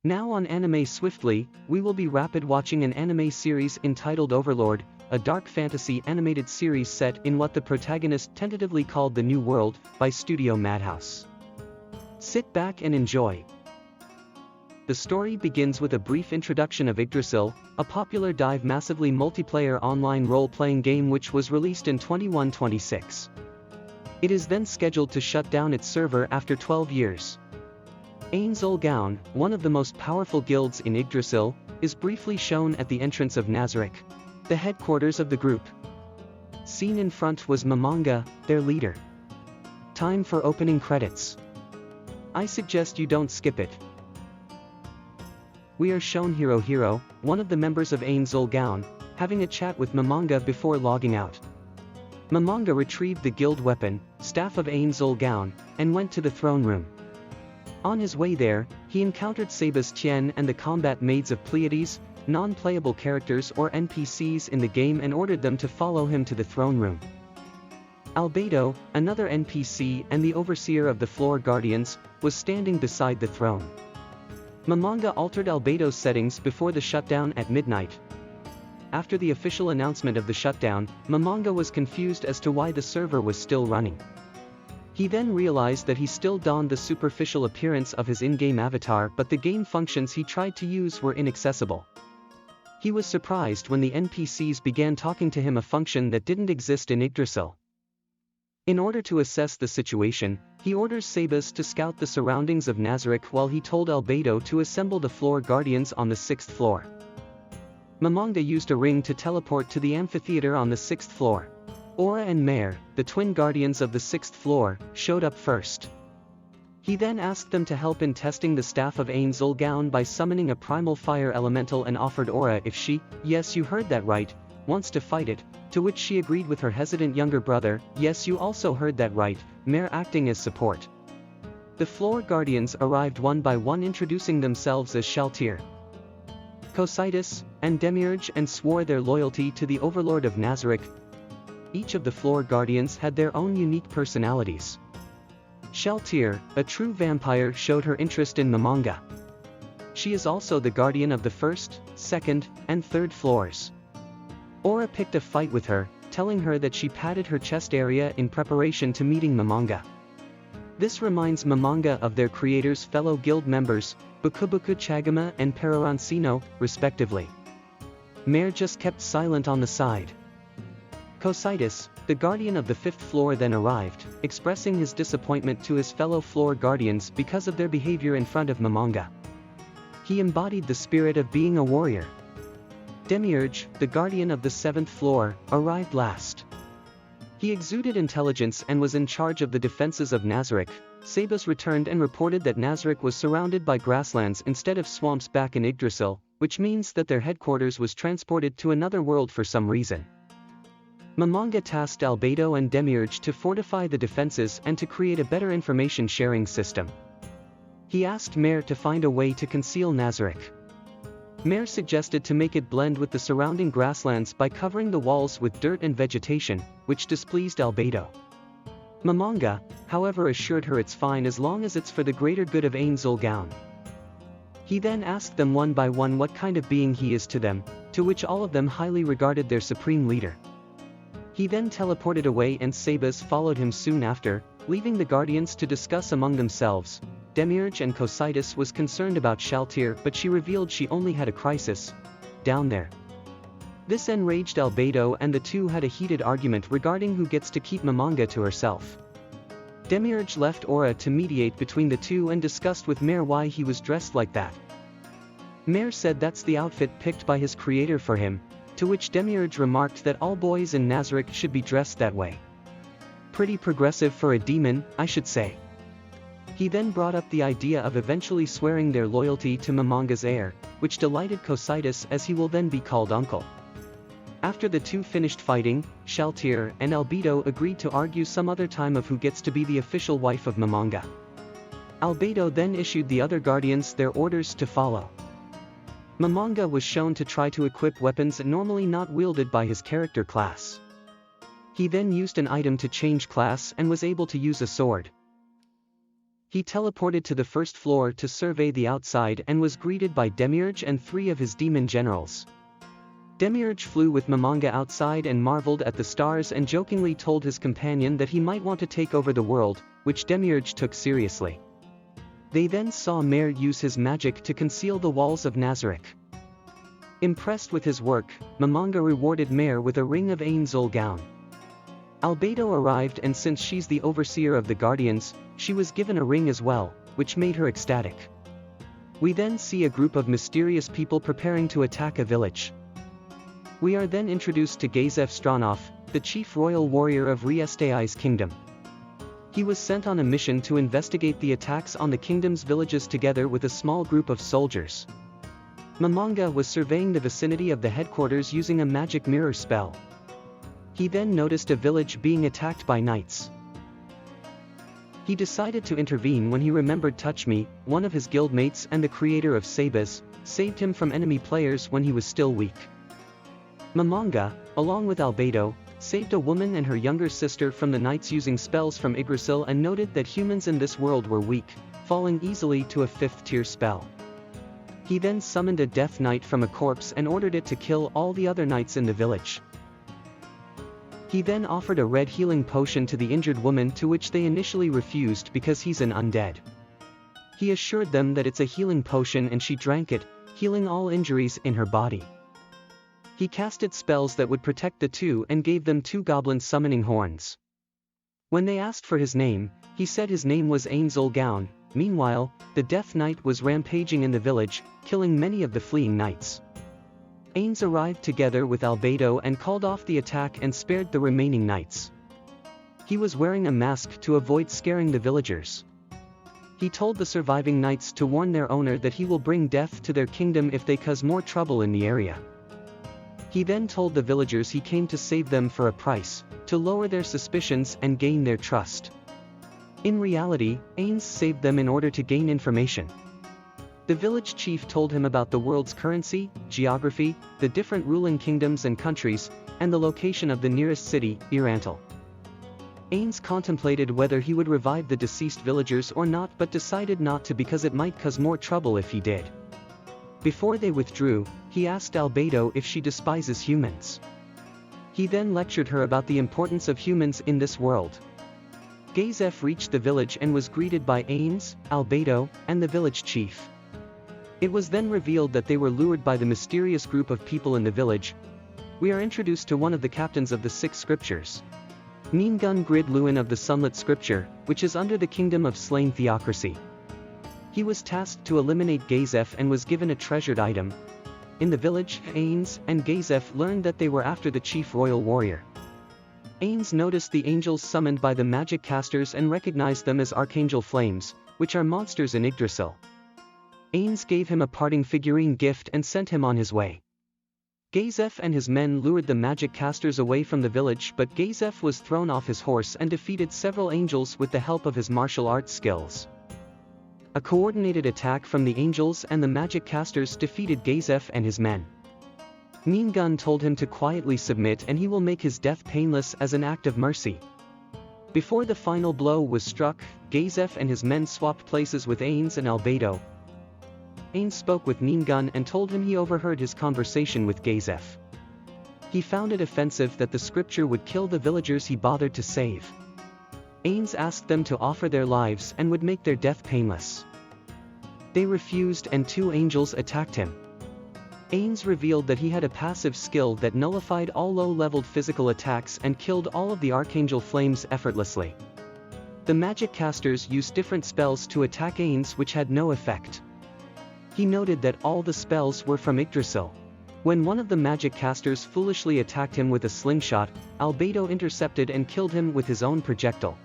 Now on Anime Swiftly, we will be rapid watching an anime series entitled Overlord, a dark fantasy animated series set in what the protagonist tentatively called the New World, by Studio Madhouse. Sit back and enjoy. The story begins with a brief introduction of Yggdrasil, a popular dive massively multiplayer online role-playing game which was released in 2126. It is then scheduled to shut down its server after 12 years. Ainzooalgown, one of the most powerful guilds in Yggdrasil, is briefly shown at the entrance of Nazarick, the headquarters of the group. Seen in front was momonga, their leader. Time for opening credits. I suggest you don't skip it. We are shown Hiro, one of the members of ainzooalgown, having a chat with momonga before logging out. Momonga retrieved the guild weapon, Staff of ainzooalgown, and went to the throne room. On his way there, he encountered Sebastian and the combat maids of Pleiades, non-playable characters or NPCs in the game, and ordered them to follow him to the throne room. Albedo, another NPC and the overseer of the floor guardians, was standing beside the throne. Momonga altered Albedo's settings before the shutdown at midnight. After the official announcement of the shutdown, momonga was confused as to why the server was still running. He then realized that he still donned the superficial appearance of his in-game avatar, but the game functions he tried to use were inaccessible. He was surprised when the NPCs began talking to him, a function that didn't exist in Yggdrasil. In order to assess the situation, he orders Sebas to scout the surroundings of Nazarick while he told Albedo to assemble the floor guardians on the 6th floor. Momonga used a ring to teleport to the amphitheater on the 6th floor. Aura and Mare, the twin guardians of the 6th floor, showed up first. He then asked them to help in testing the Staff of ainzooalgown by summoning a primal fire elemental and offered Aura if she, yes you heard that right, wants to fight it, to which she agreed with her hesitant younger brother, yes you also heard that right, Mare acting as support. The floor guardians arrived one by one, introducing themselves as Shaltir, Cocytus, and Demiurge, and swore their loyalty to the Overlord of Nazarick. Each of the floor guardians had their own unique personalities. Shaltir, a true vampire, showed her interest in momonga. She is also the guardian of the 1st, 2nd, and 3rd floors. Aura picked a fight with her, telling her that she padded her chest area in preparation to meeting momonga. This reminds momonga of their creators' fellow guild members, Bukubuku Chagama and Perarancino, respectively. Mare just kept silent on the side. Cocytus, the guardian of the 5th floor, then arrived, expressing his disappointment to his fellow floor guardians because of their behavior in front of momonga. He embodied the spirit of being a warrior. Demiurge, the guardian of the 7th floor, arrived last. He exuded intelligence and was in charge of the defenses of Nazarick. Sebas returned and reported that Nazarick was surrounded by grasslands instead of swamps back in Yggdrasil, which means that their headquarters was transported to another world for some reason. Momonga tasked Albedo and Demiurge to fortify the defenses and to create a better information sharing system. He asked Mare to find a way to conceal Nazarick. Mare suggested to make it blend with the surrounding grasslands by covering the walls with dirt and vegetation, which displeased Albedo. Momonga, however, assured her it's fine as long as it's for the greater good of ainzooalgown. He then asked them one by one what kind of being he is to them, to which all of them highly regarded their supreme leader. He then teleported away and Sebas followed him soon after, leaving the guardians to discuss among themselves. Demiurge and Cocytus was concerned about Shaltir, but she revealed she only had a crisis down there. This enraged Albedo and the two had a heated argument regarding who gets to keep momonga to herself. Demiurge left Aura to mediate between the two and discussed with Mare why he was dressed like that. Mare said that's the outfit picked by his creator for him, to which Demiurge remarked that all boys in Nazarick should be dressed that way. Pretty progressive for a demon, I should say. He then brought up the idea of eventually swearing their loyalty to momonga's heir, which delighted Cocytus as he will then be called uncle. After the two finished fighting, Shaltir and Albedo agreed to argue some other time of who gets to be the official wife of momonga. Albedo then issued the other guardians their orders to follow. Momonga was shown to try to equip weapons normally not wielded by his character class. He then used an item to change class and was able to use a sword. He teleported to the first floor to survey the outside and was greeted by Demiurge and 3 of his demon generals. Demiurge flew with momonga outside and marveled at the stars and jokingly told his companion that he might want to take over the world, which Demiurge took seriously. They then saw Mare use his magic to conceal the walls of Nazarick. Impressed with his work, momonga rewarded Mare with a ring of ainzooalgown. Albedo arrived, and since she's the overseer of the Guardians, she was given a ring as well, which made her ecstatic. We then see a group of mysterious people preparing to attack a village. We are then introduced to Gazef Stronov, the chief royal warrior of Riestai's kingdom. He was sent on a mission to investigate the attacks on the kingdom's villages together with a small group of soldiers. Momonga was surveying the vicinity of the headquarters using a magic mirror spell. He then noticed a village being attacked by knights. He decided to intervene when he remembered Touch Me, one of his guildmates and the creator of Sabas, saved him from enemy players when he was still weak. Momonga, along with Albedo, saved a woman and her younger sister from the knights using spells from Yggdrasil and noted that humans in this world were weak, falling easily to a 5th tier spell. He then summoned a Death Knight from a corpse and ordered it to kill all the other knights in the village. He then offered a red healing potion to the injured woman, to which they initially refused because he's an undead. He assured them that it's a healing potion and she drank it, healing all injuries in her body. He casted spells that would protect the two and gave them 2 goblin summoning horns. When they asked for his name, he said his name was ainzooalgown. Meanwhile, the Death Knight was rampaging in the village, killing many of the fleeing knights. Ainz arrived together with Albedo and called off the attack and spared the remaining knights. He was wearing a mask to avoid scaring the villagers. He told the surviving knights to warn their owner that he will bring death to their kingdom if they cause more trouble in the area. He then told the villagers he came to save them for a price, to lower their suspicions and gain their trust. In reality, Ainz saved them in order to gain information. The village chief told him about the world's currency, geography, the different ruling kingdoms and countries, and the location of the nearest city, Irantal. Ainz contemplated whether he would revive the deceased villagers or not, but decided not to because it might cause more trouble if he did. Before they withdrew, he asked Albedo if she despises humans. He then lectured her about the importance of humans in this world. Gazef reached the village and was greeted by Ainz, Albedo, and the village chief. It was then revealed that they were lured by the mysterious group of people in the village. We are introduced to one of the captains of the 6 scriptures. Ningun Grid Luin of the Sunlit Scripture, which is under the kingdom of slain theocracy. He was tasked to eliminate Gazef and was given a treasured item. In the village, Ainz and Gazef learned that they were after the chief royal warrior. Ainz noticed the angels summoned by the magic casters and recognized them as Archangel Flames, which are monsters in Yggdrasil. Ainz gave him a parting figurine gift and sent him on his way. Gazef and his men lured the magic casters away from the village, but Gazef was thrown off his horse and defeated several angels with the help of his martial arts skills. A coordinated attack from the angels and the magic casters defeated Gazef and his men. Ningun told him to quietly submit and he will make his death painless as an act of mercy. Before the final blow was struck, Gazef and his men swapped places with Ainz and Albedo. Ainz spoke with Ningun and told him he overheard his conversation with Gazef. He found it offensive that the scripture would kill the villagers he bothered to save. Ainz asked them to offer their lives and would make their death painless. They refused and 2 angels attacked him. Ainz revealed that he had a passive skill that nullified all low-leveled physical attacks and killed all of the Archangel Flames effortlessly. The magic casters used different spells to attack Ainz, which had no effect. He noted that all the spells were from Yggdrasil. When one of the magic casters foolishly attacked him with a slingshot, Albedo intercepted and killed him with his own projectile.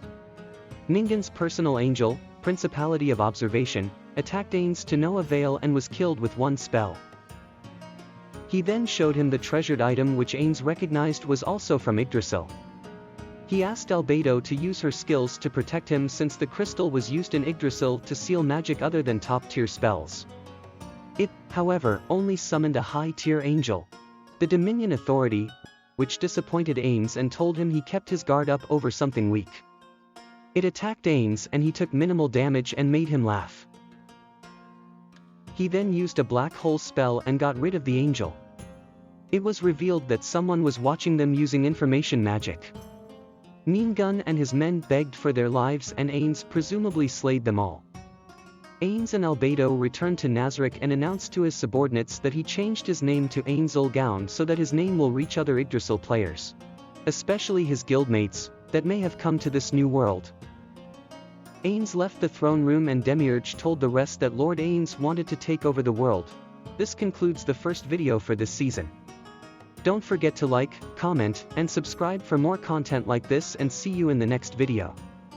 Ningun's personal angel, Principality of Observation, attacked Ainz to no avail and was killed with 1 spell. He then showed him the treasured item, which Ainz recognized was also from Yggdrasil. He asked Albedo to use her skills to protect him, since the crystal was used in Yggdrasil to seal magic other than top-tier spells. It, however, only summoned a high-tier angel, the Dominion Authority, which disappointed Ainz and told him he kept his guard up over something weak. It attacked Ainz and he took minimal damage and made him laugh. He then used a black hole spell and got rid of the angel. It was revealed that someone was watching them using information magic. Mean Gun and his men begged for their lives and Ainz presumably slayed them all. Ainz and Albedo returned to Nazarick and announced to his subordinates that he changed his name to ainzooalgown so that his name will reach other Yggdrasil players, especially his guildmates, that may have come to this new world. Ainz left the throne room and Demiurge told the rest that Lord Ainz wanted to take over the world. This concludes the first video for this season. Don't forget to like, comment, and subscribe for more content like this and see you in the next video.